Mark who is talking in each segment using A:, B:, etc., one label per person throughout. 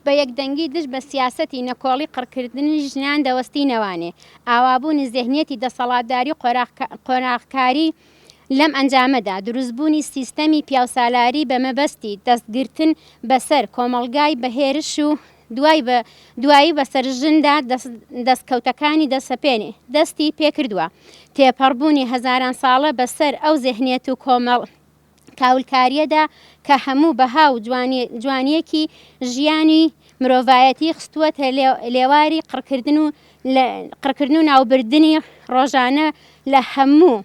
A: بە یەکدەنگی دژ بە سیاسەتی نەکۆڵی قڕکردنی ژنان دەوەستینەوانێ ئاوابوونی زێهنیەتی دەسەڵاتداری قۆناغکاری لەم ئەنجامەدا دروستبوونی سیستەمی پیاوسالاری بە مەبەستی دەستگرتن بەسەر کۆمەڵگای بەهێرش و دوایی بەسەر ژندا دەستکەوتەکانی دەسەپێنێ دەستی پێکردووە تێپەڕبوونی هەزاران ساڵە بەسەر ئەو زێهنیەت و کۆمەڵ کاولکاریەدا کە هەموو بەها و جوانیەکی ژیانی مرۆڤایەتی خستووەتە لێواری قڕکردن و ناوبردنی ڕۆژانە لە هەموو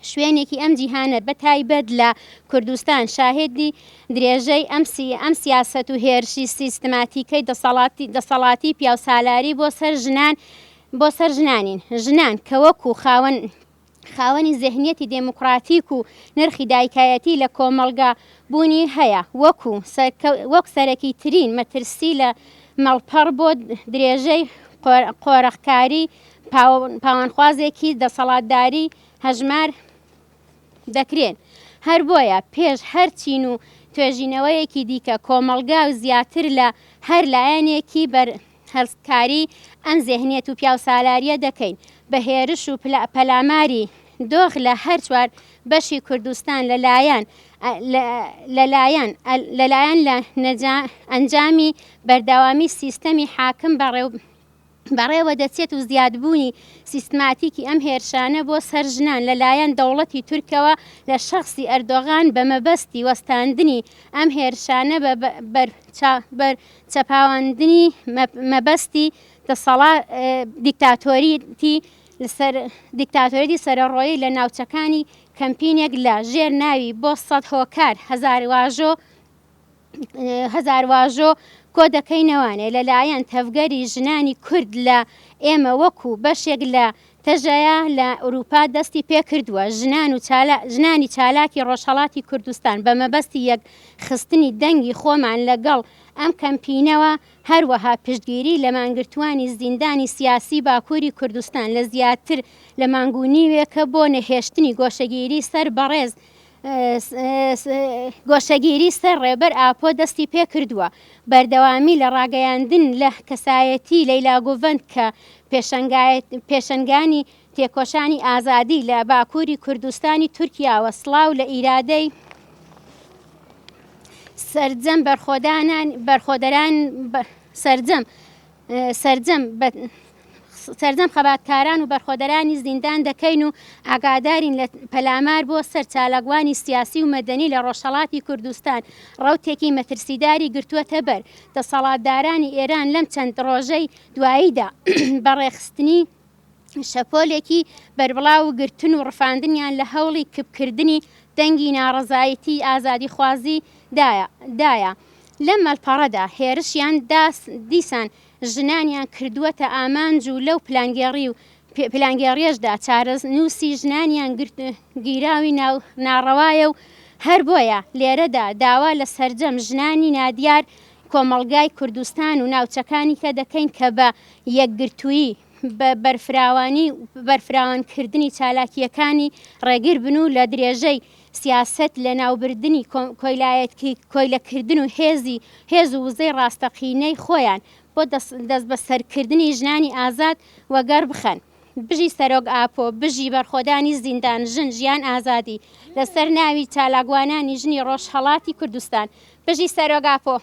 A: شوێنێکی ئەم جیهانە بەتایبەت لە کوردستان شاهێدی درێژەی ئەم سیاسەت و هێرشی سیستماتیکەی دەسەڵاتی پیاوسالاری بۆ سەر ژنانین ژنان کە وەکو خاوەنی زێهنیەتی دێموکراتیک و نرخی دایکایەتی لە کۆمەڵگا بوونی هەیە وەک سەرەکی ترین مەترسی لە مەڵپەڕ بۆ درێژەی قۆرەخکاری پاوانخوازێکی دەسەڵاتداری هەژمار دەکرێن هەر بۆیە پێش هەر چین و توێژینەوەیەکی دیکە کۆمەڵگا و زیاتر لە هەر لایەنێکی هەڵسکاری ئەم زێهنیەت و پیاوسالاریە دەکەین بە هێرش و پەلاماری دۆخ لە هەر چوار بەشی کوردستان لەلایەن لە ئەنجامی بەردەوامی سیستەمی حاکم بەڕێوە دەچێت و زیادبوونی سیستماتیکی ئەم هێرشانە بۆ سەر ژنان لەلایەن دەوڵەتی تورکەوە لە شەخسی ئەردۆغان بە مەبەستی وەستاندنی ئەم هێرشانە چەپاوەندنی مەبەستی دیکتاتۆریەتی سەرەڕۆیی لە ناوچەکانی کەمپینێک لە ژێر ناوی بۆ سەد هۆکار هەزار واژۆ کۆ دەکەینەوانێ لەلایەن تەفگەری ژنانی کورد لە ئێمە وەکو بەشێک لە تەژەیە لە ئەوروپا دەستی پێکردووە ژنانی چالاکی ڕۆژهەڵاتی کوردستان بە مەبەستی یەک خستنی دەنگی خۆمان لەگەڵ ئەم کەمپینەوە هەروەها پشتگیری لە مانگرتوانی زیندانی سیاسی باکووری کوردستان لە زیاتر لە مانگونیوێکە بۆ نەهێشتنی گۆشەگیری سەر ڕێبەر ئاپۆ دەستی پێکردووە بەردەوامی لە ڕاگەیاندن لە کەسایەتی لەیلا گوڤەند کە پێشەنگانی تێکۆشانی ئازادی لە باکووری کوردستانی تورکیاوە سڵاو لە ئیرادەی سەرجەم خەباتکاران و بەرخۆدەرانی زیندان دەکەین و ئاگادارین لە پەلامار بۆ سەر چالاکوانی سیاسی و مەدەنی لە ڕۆژهەڵاتی کوردستان ڕەوتێکی مەترسیداری گرتووەتە بەر دەسەڵاتدارانی ئێران لەم چەند ڕۆژەی دواییدا بەڕێخستنی شەپۆلێکی بەربڵاو و گرتن و ڕفاندنیان لە هەوڵی کبکردنی دەنگی ناڕەزایەتی ئازادیخوازی دایە لەم مەڵپەڕەدا هێرشیان دیسان ژنانیان کردووەتە ئامانج و لەو پلانگێڕیەشدا چارەنووسی ژنانیان گیراوی ناڕەوایە و هەر بۆیە لێرەدا داوا لە سەرجەم ژنانی نادیار کۆمەڵگای کوردستان و ناوچەکانی کە دەکەین کە بە یەکگرتوویی بە بەرفراوانکردنی چالاکیەکانی ڕێگر بن و لە درێژەی سیاست لە ناوبردنی کۆیلەکردن و هێز و وزەی ڕاستەقینەی خۆیان بۆ دەست بە سەرکردنی ژنانی ئازاد وەگەر بخەن بژی سەرۆک ئاپۆ بژی بەرخۆدانی زیندان ژیان ئازادی لەسەر ناوی چالاکوانانی ژنی ڕۆژهەڵاتی کوردستان بژی سەرۆک ئاپۆ